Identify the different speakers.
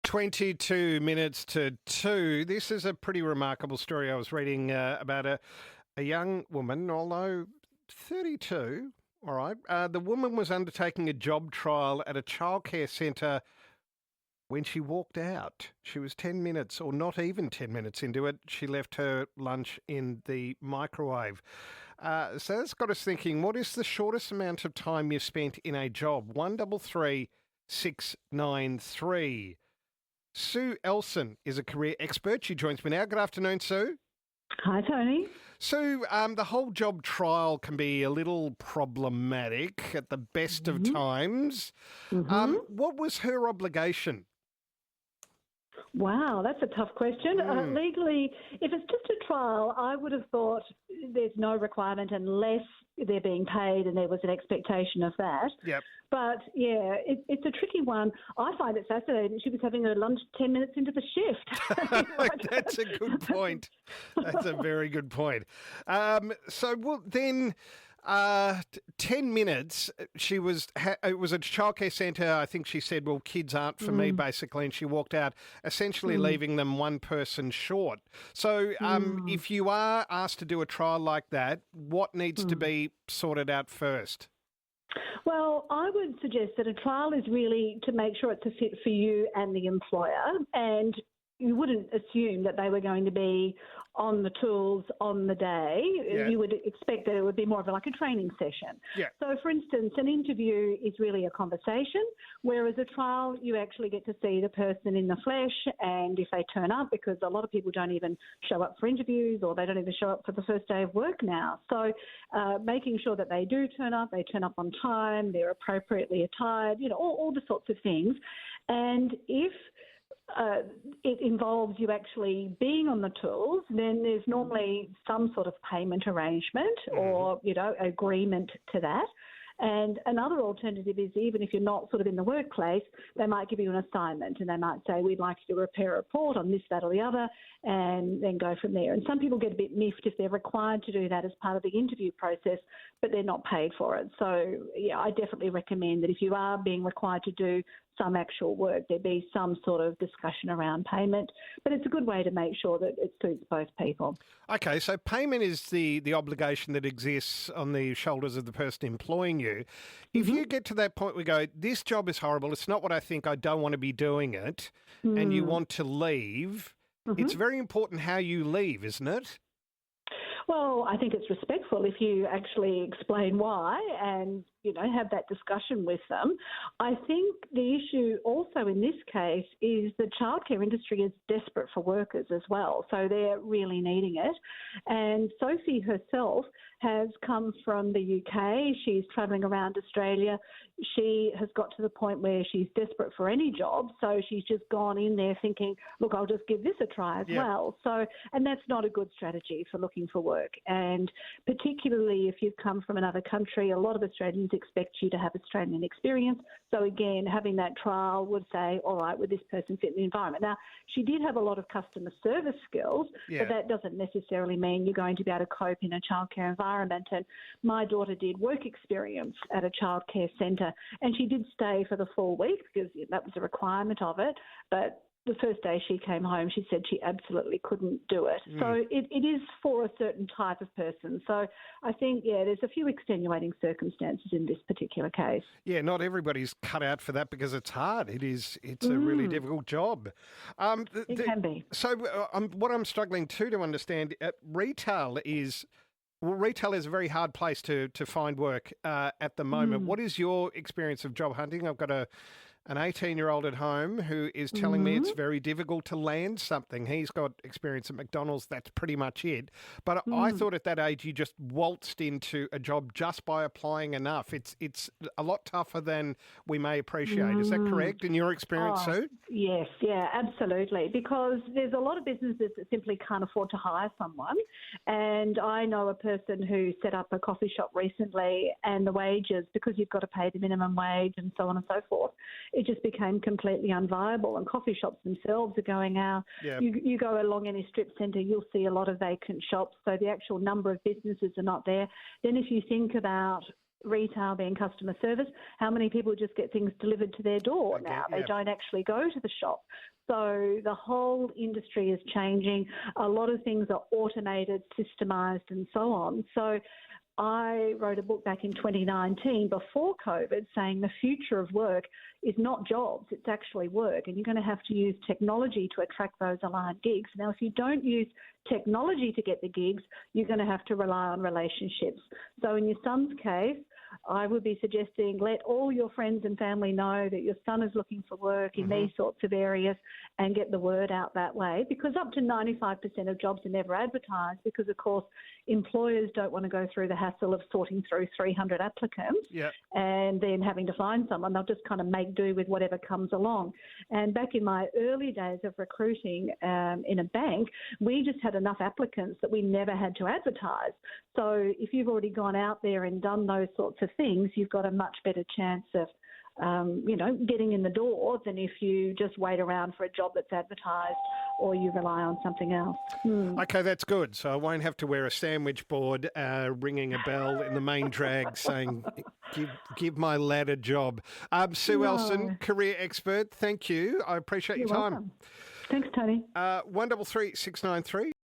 Speaker 1: 22 minutes to 2. This is a pretty remarkable story I was reading about a young woman, although 32, all right. The woman was undertaking a job trial at a childcare centre when she walked out. She was 10 minutes, or not even 10 minutes into it. She left her lunch in the microwave. So that's got us thinking, what is the shortest amount of time you've spent in a job? 133693. Sue Elson is a career expert. She joins me now. Good afternoon, Sue.
Speaker 2: Hi, Tony.
Speaker 1: Sue, the whole job trial can be a little problematic at the best of times. What was her obligation?
Speaker 2: Wow, that's a tough question. Legally, if it's just a trial, I would have thought there's no requirement unless they're being paid and there was an expectation of that.
Speaker 1: Yep.
Speaker 2: But, yeah, it's a tricky one. I find it fascinating. She was having her lunch 10 minutes into the shift.
Speaker 1: That's a good point. That's a very good point. Then 10 minutes, it was a childcare centre. I think she said, well, kids aren't for me, basically, and she walked out, essentially leaving them one person short. So if you are asked to do a trial like that, what needs to be sorted out first?
Speaker 2: Well, I would suggest that a trial is really to make sure it's a fit for you and the employer, and you wouldn't assume that they were going to be on the tools on the day.
Speaker 1: Yeah.
Speaker 2: You would expect that it would be more of like a training session.
Speaker 1: Yeah.
Speaker 2: So, for instance, an interview is really a conversation, whereas a trial, you actually get to see the person in the flesh, and if they turn up, because a lot of people don't even show up for interviews or they don't even show up for the first day of work now. So making sure that they do turn up, they turn up on time, they're appropriately attired, all the sorts of things. And if it involves you actually being on the tools, then there's normally some sort of payment arrangement or, agreement to that. And another alternative is even if you're not sort of in the workplace, they might give you an assignment and they might say, we'd like you to prepare a report on this, that or the other, and then go from there. And some people get a bit miffed if they're required to do that as part of the interview process, but they're not paid for it. So, yeah, I definitely recommend that if you are being required to do some actual work, there be some sort of discussion around payment. But it's a good way to make sure that it suits both people.
Speaker 1: Okay, so payment is the obligation that exists on the shoulders of the person employing you. If you get to that point where you go, this job is horrible, it's not what I think, I don't want to be doing it, and you want to leave, it's very important how you leave, isn't it?
Speaker 2: Well, I think it's respectful if you actually explain why and, have that discussion with them. I think the issue also in this case is the childcare industry is desperate for workers as well, so they're really needing it. And Sophie herself has come from the UK. She's travelling around Australia. She has got to the point where she's desperate for any job, so she's just gone in there thinking, look, I'll just give this a try as well. So, and that's not a good strategy for looking for work. And particularly if you've come from another country, a lot of Australians expect you to have Australian experience. So again, having that trial would say, all right, would this person fit in the environment? Now, she did have a lot of customer service skills, but that doesn't necessarily mean you're going to be able to cope in a childcare environment. And my daughter did work experience at a childcare centre, and she did stay for the full week because that was a requirement of it. But the first day she came home, she said she absolutely couldn't do it. So it is for a certain type of person. So I think, there's a few extenuating circumstances in this particular case. Yeah,
Speaker 1: not everybody's cut out for that because it's hard. It's a really difficult job.
Speaker 2: It can be.
Speaker 1: So what I'm struggling to understand, retail is a very hard place to find work at the moment. What is your experience of job hunting? I've got an 18-year-old at home who is telling me it's very difficult to land something. He's got experience at McDonald's. That's pretty much it. But I thought at that age you just waltzed into a job just by applying enough. It's a lot tougher than we may appreciate. Is that correct in your experience, Sue?
Speaker 2: Yes, absolutely. Because there's a lot of businesses that simply can't afford to hire someone. And I know a person who set up a coffee shop recently, and the wages, because you've got to pay the minimum wage and so on and so forth, it just became completely unviable. And coffee shops themselves are going out.
Speaker 1: Yep.
Speaker 2: You go along any strip centre, you'll see a lot of vacant shops. So the actual number of businesses are not there. Then if you think about retail being customer service, how many people just get things delivered to their door now? They don't actually go to the shop. So the whole industry is changing. A lot of things are automated, systemised and so on. So I wrote a book back in 2019 before COVID saying the future of work is not jobs, it's actually work. And you're going to have to use technology to attract those aligned gigs. Now, if you don't use technology to get the gigs, you're going to have to rely on relationships. So in your son's case, I would be suggesting let all your friends and family know that your son is looking for work in these sorts of areas and get the word out that way, because up to 95% of jobs are never advertised because, of course, employers don't want to go through the hassle of sorting through 300 applicants and then having to find someone. They'll just kind of make do with whatever comes along. And back in my early days of recruiting in a bank, we just had enough applicants that we never had to advertise. So if you've already gone out there and done those sorts of things, you've got a much better chance of getting in the door than if you just wait around for a job that's advertised or you rely on something else.
Speaker 1: Okay, that's good. So I won't have to wear a sandwich board ringing a bell in the main drag saying, give my lad a job. Sue Elson, career expert, thank you. I appreciate your time.
Speaker 2: Welcome. Thanks, Tony.
Speaker 1: 133 693